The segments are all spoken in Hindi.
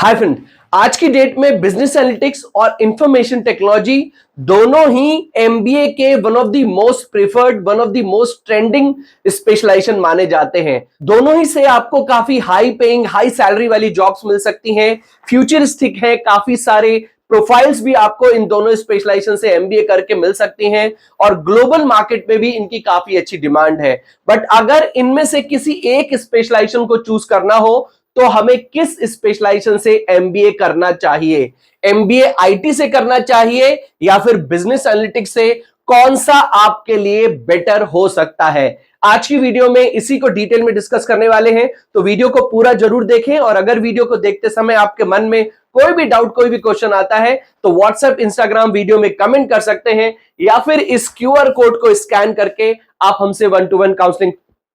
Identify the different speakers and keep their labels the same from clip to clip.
Speaker 1: हाय फ्रेंड, आज की डेट में बिजनेस एनालिटिक्स और इंफॉर्मेशन टेक्नोलॉजी दोनों ही एमबीए के one of the most preferred, one of the most trending specialisation माने जाते हैं। दोनों ही से आपको काफी हाई पेइंग, हाई सैलरी वाली जॉब्स मिल सकती हैं, फ्यूचरिस्टिक है, काफी सारे प्रोफाइल्स भी आपको इन दोनों स्पेशलाइजेशन से एमबीए करके मिल सकती हैं और ग्लोबल मार्केट में भी इनकी काफी अच्छी डिमांड है। बट अगर इनमें से किसी एक स्पेशलाइजेशन को चूज करना हो तो हमें किस स्पेशलाइजेशन से एमबीए करना चाहिए? एमबीए आईटी से करना चाहिए या फिर बिजनेस एनालिटिक्स से? कौन सा आपके लिए बेटर हो सकता है? आज की वीडियो में इसी को डिटेल में डिस्कस करने वाले हैं, तो वीडियो को पूरा जरूर देखें। और अगर वीडियो को देखते समय आपके मन में कोई भी डाउट, कोई भी क्वेश्चन आता है तो व्हाट्सएप, इंस्टाग्राम वीडियो में कमेंट कर सकते हैं या फिर इस क्यूआर कोड को स्कैन करके आप हमसे 1-to-1 काउंसलिंग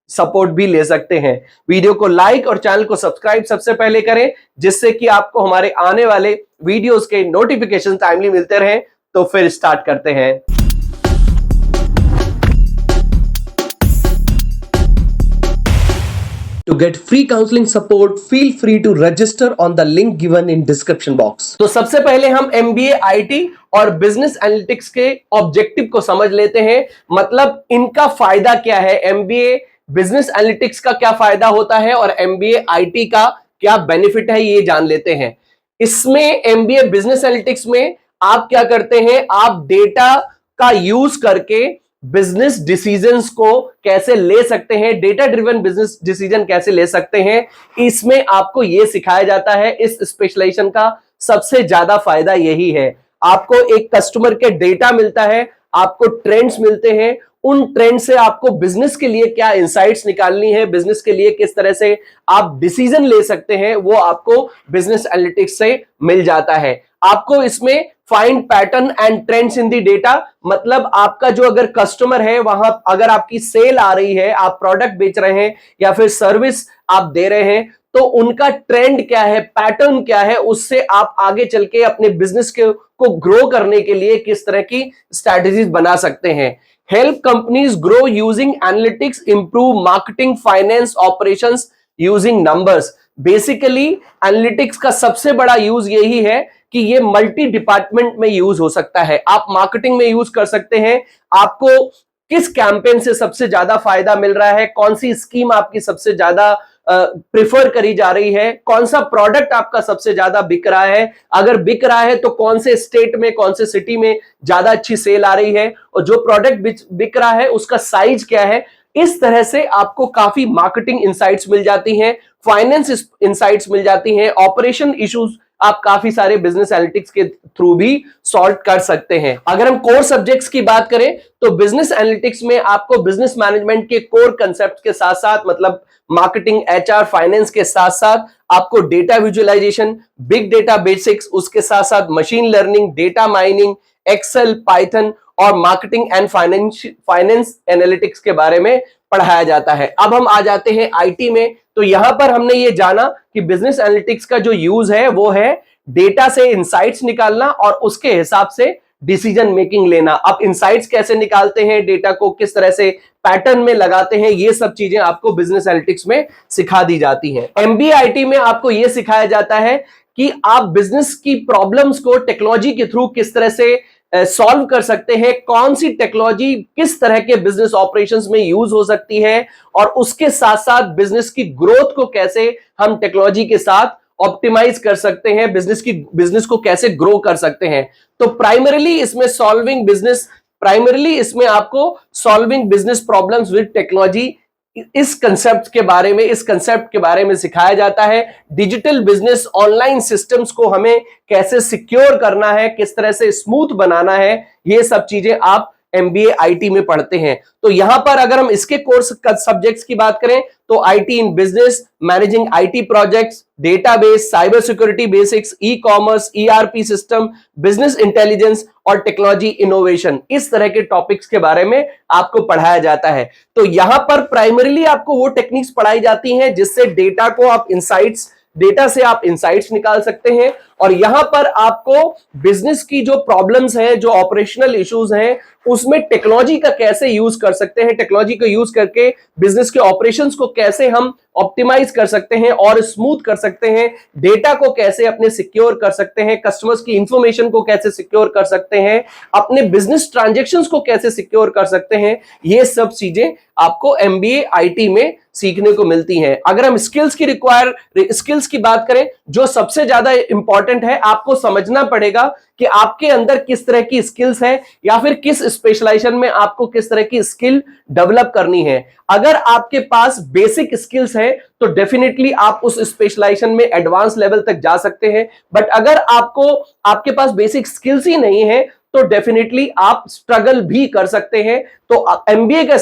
Speaker 1: सपोर्ट भी ले सकते हैं। वीडियो को लाइक और चैनल को सब्सक्राइब सबसे पहले करें, जिससे कि आपको हमारे आने वाले वीडियोस के नोटिफिकेशन टाइमली मिलते रहें। तो फिर स्टार्ट करते हैं। To get free counseling support, feel free to register on the link given in description box। तो सबसे पहले हम MBA IT और बिजनेस एनालिटिक्स के ऑब्जेक्टिव को समझ लेते हैं। मतलब इनका फायदा क्या है, MBA बिजनेस एनालिटिक्स का क्या फायदा होता है और MBA IT का क्या बेनिफिट है, ये जान लेते हैं। इसमें MBA बिजनेस एनालिटिक्स में आप क्या करते हैं, आप डेटा का यूज करके बिजनेस डिसीजंस को कैसे ले सकते हैं, डेटा ड्रिवन बिजनेस डिसीजन कैसे ले सकते हैं, इसमें आपको यह सिखाया जाता है। इस स्पेशलाइजेशन का सबसे ज्यादा फायदा यही है। आपको एक कस्टमर के डेटा मिलता है, आपको ट्रेंड्स मिलते हैं, उन ट्रेंड से आपको बिजनेस के लिए क्या इंसाइट्स निकालनी है, बिजनेस के लिए किस तरह से आप डिसीजन ले सकते हैं, वो आपको बिजनेस एनालिटिक्स से मिल जाता है। आपको इसमें find pattern and trends in the data, मतलब आपका जो अगर कस्टमर है, वहां अगर आपकी सेल आ रही है, आप प्रोडक्ट बेच रहे हैं या फिर सर्विस आप दे रहे हैं, तो उनका ट्रेंड क्या है, पैटर्न क्या है, उससे आप आगे चल के अपने बिजनेस को ग्रो करने के लिए किस तरह की स्ट्रैटेजीज बना सकते हैं। Help companies grow using analytics, improve marketing, finance, operations using numbers. Basically analytics का सबसे बड़ा यूज यही है कि ये मल्टी डिपार्टमेंट में यूज हो सकता है। आप मार्केटिंग में यूज कर सकते हैं, आपको किस कैंपेन से सबसे ज्यादा फायदा मिल रहा है, कौन सी स्कीम आपकी सबसे ज्यादा प्रिफर करी जा रही है, कौन सा प्रोडक्ट आपका सबसे ज्यादा बिक रहा है, अगर बिक रहा है तो कौन से स्टेट में, कौन से सिटी में ज्यादा अच्छी सेल आ रही है, और जो प्रोडक्ट बिक रहा है उसका साइज क्या है। इस तरह से आपको काफी मार्केटिंग इंसाइट्स मिल जाती हैं, फाइनेंस इंसाइट्स मिल जाती हैं, ऑपरेशन इश्यूज आप काफी सारे बिजनेस एनालिटिक्स के थ्रू भी सॉल्व कर सकते हैं। अगर हम कोर सब्जेक्ट्स की बात करें तो बिजनेस एनालिटिक्स में आपको बिजनेस मैनेजमेंट के कोर कंसेप्ट के साथ साथ, मतलब मार्केटिंग, एचआर, फाइनेंस के साथ साथ आपको data visualisation, big data basics, उसके साथ साथ machine learning, data mining, Excel, Python और मार्केटिंग एंड फाइनेंस एनालिटिक्स के बारे में पढ़ाया जाता है। अब हम आ जाते हैं आईटी में। तो यहां पर हमने ये जाना कि बिजनेस एनालिटिक्स का जो यूज है वो है डेटा से इंसाइट्स निकालना और उसके हिसाब से डिसीजन मेकिंग लेना। अब इंसाइट्स कैसे निकालते हैं, डेटा को किस तरह से पैटर्न में लगाते हैं, ये सब चीजें आपको बिजनेस एनालिटिक्स में सिखा दी जाती हैं। एमबीए आईटी में आपको यह सिखाया जाता है कि आप बिजनेस की प्रॉब्लम्स को टेक्नोलॉजी के थ्रू किस तरह से सॉल्व कर सकते हैं, कौन सी टेक्नोलॉजी किस तरह के बिजनेस ऑपरेशंस में यूज हो सकती है, और उसके साथ साथ बिजनेस की ग्रोथ को कैसे हम टेक्नोलॉजी के साथ ऑप्टिमाइज कर सकते हैं, बिजनेस को कैसे ग्रो कर सकते हैं। तो प्राइमरीली इसमें आपको solving business problems with technology, इस कंसेप्ट के बारे में सिखाया जाता है। डिजिटल बिजनेस, ऑनलाइन सिस्टम्स को हमें कैसे सिक्योर करना है, किस तरह से स्मूथ बनाना है, ये सब चीजें आप एमबीए आईटी में पढ़ते हैं। तो यहां पर अगर हम इसके कोर्स सब्जेक्ट्स की बात करें तो IT in business, managing IT projects, database, cyber security basics, e commerce, ERP system, business intelligence और टेक्नोलॉजी इनोवेशन, इस तरह के टॉपिक्स के बारे में आपको पढ़ाया जाता है। तो यहां पर प्राइमरीली आपको वो टेक्निक्स पढ़ाई जाती हैं जिससे डेटा को आप इंसाइट्स डेटा से आप इंसाइट्स निकाल सकते हैं और यहां पर आपको बिजनेस की जो प्रॉब्लम्स हैं, जो ऑपरेशनल इश्यूज हैं, उसमें टेक्नोलॉजी का कैसे यूज कर सकते हैं, टेक्नोलॉजी को यूज करके बिजनेस के ऑपरेशंस को कैसे हम ऑप्टिमाइज कर सकते हैं और स्मूथ कर सकते हैं, डेटा को कैसे अपने सिक्योर कर सकते हैं, कस्टमर्स की इंफॉर्मेशन को कैसे सिक्योर कर सकते हैं, अपने बिजनेस ट्रांजैक्शंस को कैसे सिक्योर कर सकते हैं, ये सब चीजें आपको एमबीए आईटी में सीखने को मिलती हैं। अगर हम स्किल्स की बात करें, जो सबसे ज्यादा इंपॉर्टेंट है, आपको समझना पड़ेगा कि आपके अंदर किस तरह की स्किल्स है या फिर किस स्पेशलाइजेशन में आपको किस तरह की स्किल डेवलप करनी है। अगर आपके पास बेसिक स्किल्स है तो डेफिनेटली आप उस स्पेशलाइजेशन में एडवांस लेवल तक जा सकते हैं, बट अगर आपके पास बेसिक स्किल्स ही नहीं है तो डेफिनेटली आप स्ट्रगल भी कर सकते हैं। तो एमबीए का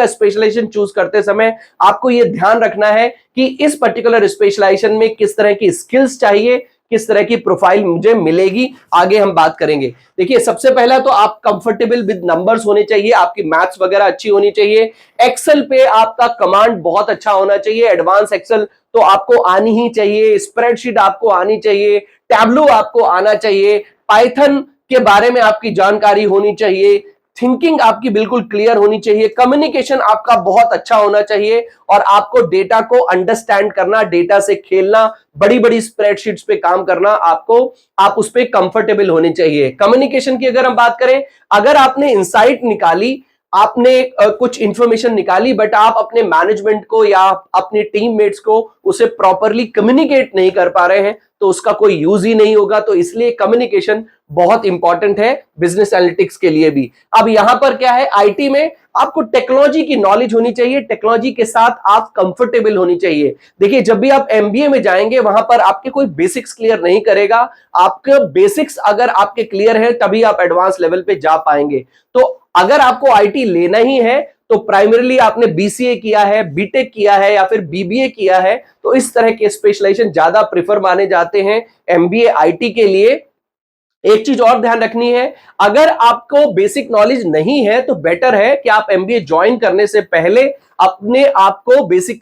Speaker 1: स्पेशलाइजेशन चूज करते समय आपको यह ध्यान रखना है कि इस पर्टिकुलर स्पेशलाइजेशन में किस तरह की स्किल्स चाहिए, किस तरह की प्रोफाइल मुझे मिलेगी, आगे हम बात करेंगे। देखिए, सबसे पहला तो आप कंफर्टेबल विद नंबर्स होने चाहिए, आपकी मैथ्स वगैरह अच्छी होनी चाहिए, एक्सेल पे आपका कमांड बहुत अच्छा होना चाहिए, एडवांस एक्सेल तो आपको आनी ही चाहिए, स्प्रेडशीट आपको आनी चाहिए, टैब्लो आपको आना चाहिए, पाइथन के बारे में आपकी जानकारी होनी चाहिए, थिंकिंग आपकी बिल्कुल क्लियर होनी चाहिए, कम्युनिकेशन आपका बहुत अच्छा होना चाहिए और आपको डेटा को अंडरस्टैंड करना, डेटा से खेलना, बड़ी बड़ी स्प्रेडशीट्स पे काम करना, आप उस पे कंफर्टेबल होने चाहिए। कम्युनिकेशन की अगर हम बात करें, अगर आपने इंसाइट निकाली, आपने कुछ इंफॉर्मेशन निकाली, बट आप अपने मैनेजमेंट को या अपने टीममेट्स को उसे प्रॉपरली कम्युनिकेट नहीं कर पा रहे हैं तो उसका कोई यूज ही नहीं होगा। तो इसलिए कम्युनिकेशन बहुत इंपॉर्टेंट है बिजनेस एनालिटिक्स के लिए भी। अब यहां पर क्या है, आईटी में आपको टेक्नोलॉजी की नॉलेज होनी चाहिए, टेक्नोलॉजी के साथ आप कंफर्टेबल होनी चाहिए। देखिए, जब भी आप एमबीए में जाएंगे वहां पर आपके कोई बेसिक्स क्लियर नहीं करेगा, आपके बेसिक्स अगर आपके क्लियर है तभी आप एडवांस लेवल पे जा पाएंगे। तो अगर आपको आईटी लेना ही है तो प्राइमरीली आपने बीसीए किया है, बीटेक किया है या फिर बीबीए किया है, तो इस तरह के स्पेशलाइजेशन ज्यादा प्रेफर माने जाते हैं एमबीए आईटी के लिए। एक चीज और ध्यान रखनी है, अगर आपको बेसिक नॉलेज नहीं है तो बेटर है कि आप एमबीए ज्वाइन करने से पहले अपने आप को बेसिक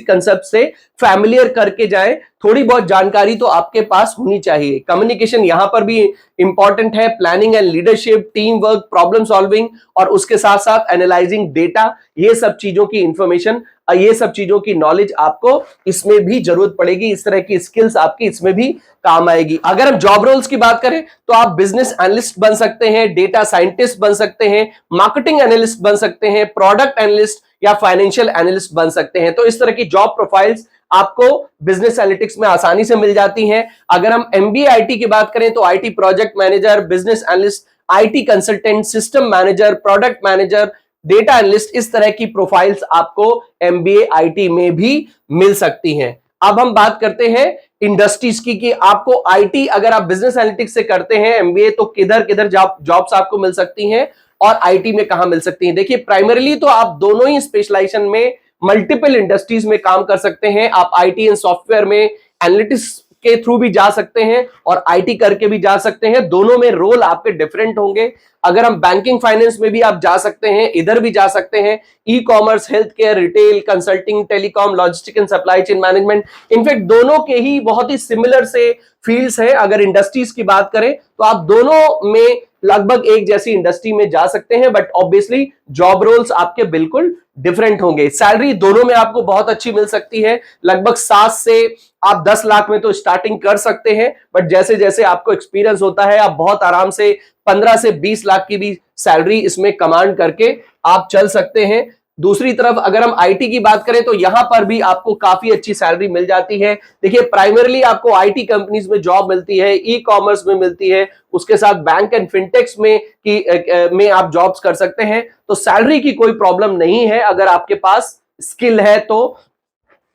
Speaker 1: कंसेप्ट से फैमिलियर करके जाएं। थोड़ी बहुत जानकारी तो आपके पास होनी चाहिए। कम्युनिकेशन यहां पर भी इंपॉर्टेंट है, planning and leadership, team work, problem solving और उसके साथ साथ एनालाइजिंग डेटा, ये सब चीजों की इंफॉर्मेशन, ये सब चीजों की नॉलेज आपको इसमें भी जरूरत पड़ेगी। इस तरह की स्किल्स आपकी इसमें भी काम आएगी। अगर हम जॉब रोल्स की बात करें तो आप बिजनेस एनालिस्ट बन सकते हैं, डेटा साइंटिस्ट बन सकते हैं, मार्केटिंग एनालिस्ट बन सकते हैं, प्रोडक्ट एनालिस्ट या फाइनेंशियल एनालिस्ट बन सकते हैं। तो इस तरह की जॉब प्रोफाइल्स आपको बिजनेस एनालिटिक्स में आसानी से मिल जाती हैं। अगर हम एमबीए आईटी की बात करें तो IT project manager, business analyst, IT consultant, system manager, product manager, data analyst, इस तरह की प्रोफाइल्स आपको एमबीए आईटी में भी मिल सकती हैं। अब हम बात करते हैं इंडस्ट्रीज की कि आपको आईटी, अगर आप बिजनेस एनालिटिक्स से करते हैं एमबीए, तो किधर किधर जॉब्स आपको मिल सकती हैं और आईटी में कहां मिल सकती हैं। देखिए, प्राइमरीली तो आप दोनों ही स्पेशलाइजेशन में मल्टीपल इंडस्ट्रीज में काम कर सकते हैं। आप आईटी एंड सॉफ्टवेयर में एनालिटिक्स के थ्रू भी जा सकते हैं और आईटी करके भी जा सकते हैं। दोनों में रोल आपके डिफरेंट होंगे। अगर हम बैंकिंग फाइनेंस में भी आप जा सकते हैं, इधर भी जा सकते हैं, e commerce, health care, retail, consulting, telecom, logistic and supply chain management, in fact दोनों के ही बहुत ही सिमिलर से फील्ड्स हैं। अगर इंडस्ट्रीज की बात करें तो आप दोनों में लगभग एक जैसी इंडस्ट्री में जा सकते हैं, बट ऑब्वियसली जॉब रोल्स आपके बिल्कुल डिफरेंट होंगे। सैलरी दोनों में आपको बहुत अच्छी मिल सकती है, लगभग 7 से आप 10 लाख में तो स्टार्टिंग कर सकते हैं, बट जैसे जैसे आपको एक्सपीरियंस होता है आप बहुत आराम से 15 से 20 लाख की भी सैलरी इसमें कमांड करके आप चल सकते हैं। दूसरी तरफ अगर हम आईटी की बात करें तो यहां पर भी आपको काफी अच्छी सैलरी मिल जाती है। देखिए, प्राइमरीली आपको आईटी कंपनीज में जॉब मिलती है, ई कॉमर्स में मिलती है, उसके साथ बैंक एंड फिनटेक्स में आप जॉब्स कर सकते हैं। तो सैलरी की कोई प्रॉब्लम नहीं है, अगर आपके पास स्किल है तो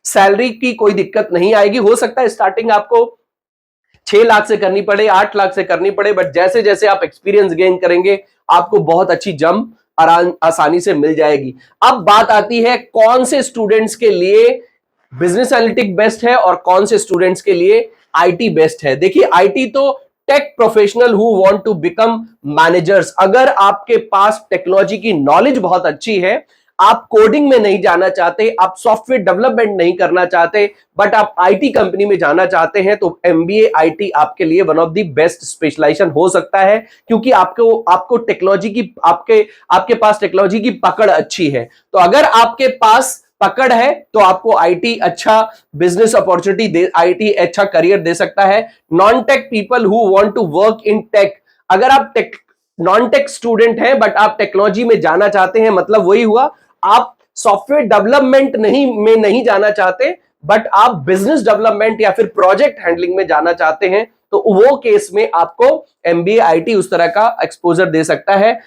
Speaker 1: सैलरी की कोई दिक्कत नहीं आएगी। हो सकता है स्टार्टिंग आपको 6 लाख से करनी पड़े, 8 लाख से करनी पड़े, बट जैसे जैसे आप एक्सपीरियंस गेन करेंगे आपको बहुत अच्छी जंप आसानी से मिल जाएगी। अब बात आती है कौन से स्टूडेंट्स के लिए बिजनेस एनालिटिक्स बेस्ट है और कौन से स्टूडेंट्स के लिए आईटी बेस्ट है। देखिए, आईटी तो tech professional who want to become managers, अगर आपके पास टेक्नोलॉजी की नॉलेज बहुत अच्छी है, आप कोडिंग में नहीं जाना चाहते, आप सॉफ्टवेयर डेवलपमेंट नहीं करना चाहते, बट आप आईटी कंपनी में जाना चाहते हैं, तो एमबीए आईटी आपके लिए one of the best specialisation हो सकता है, क्योंकि आपको टेक्नोलॉजी की आपके पास टेक्नोलॉजी की पकड़ अच्छी है। तो अगर आपके पास पकड़ है तो आपको आईटी अच्छा बिजनेस अपॉर्चुनिटी दे, आईटी अच्छा करियर दे सकता है। Non tech people who want to work in tech, अगर आप नॉन टेक स्टूडेंट हैं बट आप टेक्नोलॉजी में जाना चाहते हैं, मतलब वही हुआ, आप सॉफ्टवेयर डेवलपमेंट नहीं जाना चाहते, बट आप बिजनेस डेवलपमेंट या फिर प्रोजेक्ट हैंडलिंग में जाना चाहते हैं, तो वो केस में आपको एमबीए आईटी उस तरह का एक्सपोजर दे सकता है।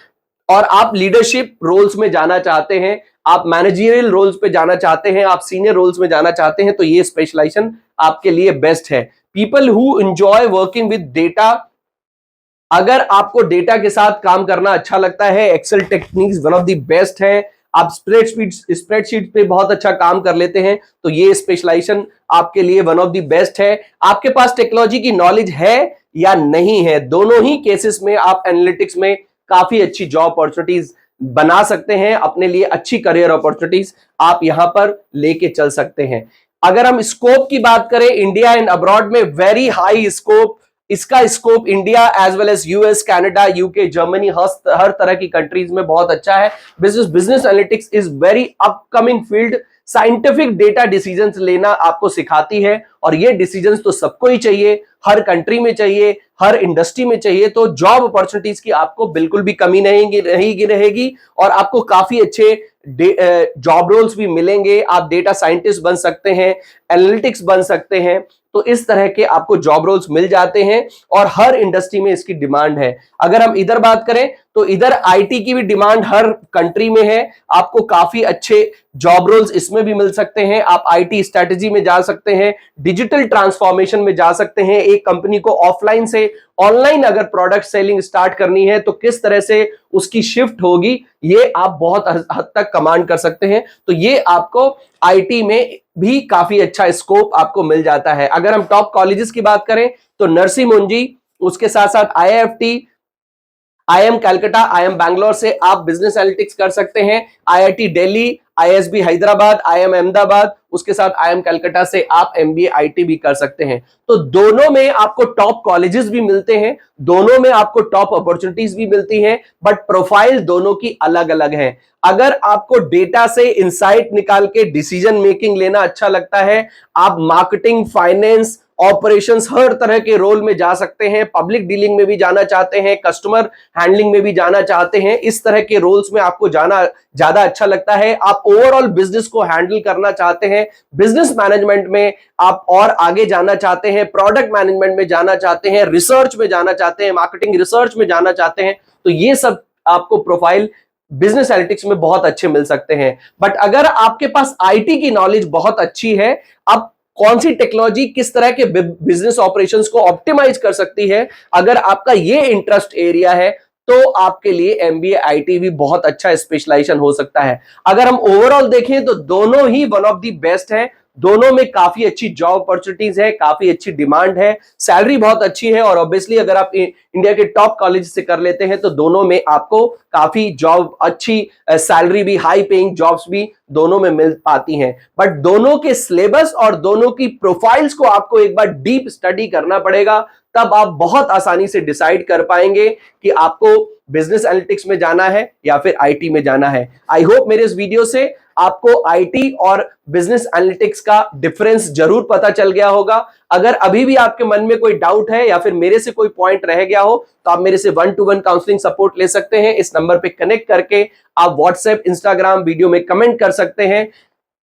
Speaker 1: और आप लीडरशिप रोल्स में जाना चाहते हैं, आप मैनेजरियल रोल्स पे जाना चाहते हैं, आप सीनियर रोल्स में जाना चाहते हैं, तो ये स्पेशलाइजेशन आपके लिए बेस्ट है। People who enjoy working with data, अगर आपको डेटा के साथ काम करना अच्छा लगता है, Excel techniques one of the best है, आप स्प्रेडशीट पे बहुत अच्छा काम कर लेते हैं, तो ये स्पेशलाइजेशन आपके लिए वन ऑफ द बेस्ट है। आपके पास टेक्नोलॉजी की नॉलेज है या नहीं है, दोनों ही केसेस में आप एनालिटिक्स में काफी अच्छी जॉब अपॉर्चुनिटीज बना सकते हैं, अपने लिए अच्छी करियर अपॉर्चुनिटीज आप यहां पर लेके चल सकते हैं। अगर हम स्कोप की बात करें, इंडिया एंड अब्रॉड में वेरी हाई स्कोप, इसका scope India as well as US, Canada, UK, Germany, हर तरह की कंट्रीज में बहुत अच्छा है। Business analytics is very upcoming field, scientific data decisions लेना आपको सिखाती है, और ये डिसीजंस तो सबको ही चाहिए, हर कंट्री में चाहिए, हर इंडस्ट्री में चाहिए, तो जॉब अपॉर्चुनिटीज की आपको बिल्कुल भी कमी नहीं रहेगी, और आपको काफी अच्छे जॉब रोल्स भी मिलेंगे। आप डेटा साइंटिस्ट बन सकते हैं, एनालिटिक्स बन सकते हैं, तो इस तरह के आपको जॉब रोल्स मिल जाते हैं, और हर इंडस्ट्री में इसकी डिमांड है। अगर हम इधर बात करें तो इधर आईटी की भी डिमांड हर कंट्री में है, आपको काफी अच्छे जॉब रोल्स इसमें भी मिल सकते हैं। आप आईटी स्ट्रेटेजी में जा सकते हैं, डिजिटल ट्रांसफॉर्मेशन में जा सकते हैं, एक कंपनी को ऑफलाइन से ऑनलाइन अगर प्रोडक्ट सेलिंग स्टार्ट करनी है तो किस तरह से उसकी शिफ्ट होगी, ये आप बहुत हद तक कमांड कर सकते हैं। तो ये आपको आईटी में भी काफी अच्छा स्कोप आपको मिल जाता है। अगर हम टॉप कॉलेजेस की बात करें तो नरसी मुंजी, उसके साथ साथ IIFT, IIM Calcutta, IIM Bangalore से आप बिजनेस एनालिटिक्स कर सकते हैं। IIT Delhi, ISB Hyderabad, IIM Ahmedabad, उसके साथ आईएम कलकत्ता से आप एमबीए आईटी भी कर सकते हैं। तो दोनों में आपको टॉप कॉलेजेस भी मिलते हैं, दोनों में आपको टॉप अपॉर्चुनिटीज भी मिलती हैं, बट प्रोफाइल दोनों की अलग अलग है। अगर आपको डेटा से इंसाइट निकाल के डिसीजन मेकिंग लेना अच्छा लगता है, आप मार्केटिंग, फाइनेंस, ऑपरेशंस, हर तरह के रोल में जा सकते हैं, पब्लिक डीलिंग में भी जाना चाहते हैं, कस्टमर हैंडलिंग में भी जाना चाहते हैं, इस तरह के रोल्स में आपको जाना ज्यादा अच्छा लगता है, आप ओवरऑल बिजनेस को हैंडल करना चाहते हैं, बिजनेस मैनेजमेंट में आप और आगे जाना चाहते हैं, प्रोडक्ट मैनेजमेंट में जाना चाहते हैं, रिसर्च में जाना चाहते हैं, मार्केटिंग रिसर्च में जाना चाहते हैं, तो ये सब आपको प्रोफाइल बिजनेस एनालिटिक्स में बहुत अच्छे मिल सकते हैं। बट अगर आपके पास आईटी की नॉलेज बहुत अच्छी है, आप कौन सी टेक्नोलॉजी किस तरह के बिजनेस ऑपरेशंस को ऑप्टिमाइज कर सकती है, अगर आपका ये इंटरेस्ट एरिया है, तो आपके लिए एमबीए आईटी भी बहुत अच्छा स्पेशलाइजेशन हो सकता है। अगर हम ओवरऑल देखें तो दोनों ही वन ऑफ द बेस्ट है, दोनों में काफी अच्छी जॉब अपॉर्चुनिटीज है, काफी अच्छी डिमांड है, सैलरी बहुत अच्छी है, और ऑब्वियसली अगर आप इंडिया के टॉप कॉलेज से कर लेते हैं तो दोनों में आपको काफी जॉब, अच्छी सैलरी भी, हाई पेइंग जॉब्स भी दोनों में मिल पाती हैं। बट दोनों के सिलेबस और दोनों की प्रोफाइल्स को आपको एक बार डीप स्टडी करना पड़ेगा, तब आप बहुत आसानी से डिसाइड कर पाएंगे कि आपको बिजनेस एनालिटिक्स में जाना है या फिर आईटी में जाना है। आई होप मेरे इस वीडियो से आपको आईटी और बिजनेस एनालिटिक्स का डिफरेंस जरूर पता चल गया होगा। अगर अभी भी आपके मन में कोई डाउट है या फिर मेरे से कोई पॉइंट रह गया हो, तो आप मेरे से 1-to-1 काउंसलिंग सपोर्ट ले सकते हैं। इस नंबर पे कनेक्ट करके आप व्हाट्सएप, इंस्टाग्राम वीडियो में कमेंट कर सकते हैं,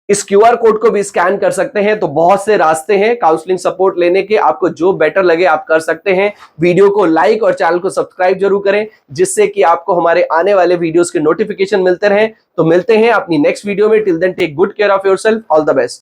Speaker 1: इस क्यूआर कोड को भी स्कैन कर सकते हैं। तो बहुत से रास्ते हैं काउंसलिंग सपोर्ट लेने के, आपको जो बेटर लगे आप कर सकते हैं। वीडियो को लाइक और चैनल को सब्सक्राइब जरूर करें, जिससे कि आपको हमारे आने वाले वीडियोस के नोटिफिकेशन मिलते रहें। तो मिलते हैं अपनी नेक्स्ट वीडियो में। Till then take good care of yourself, all the best.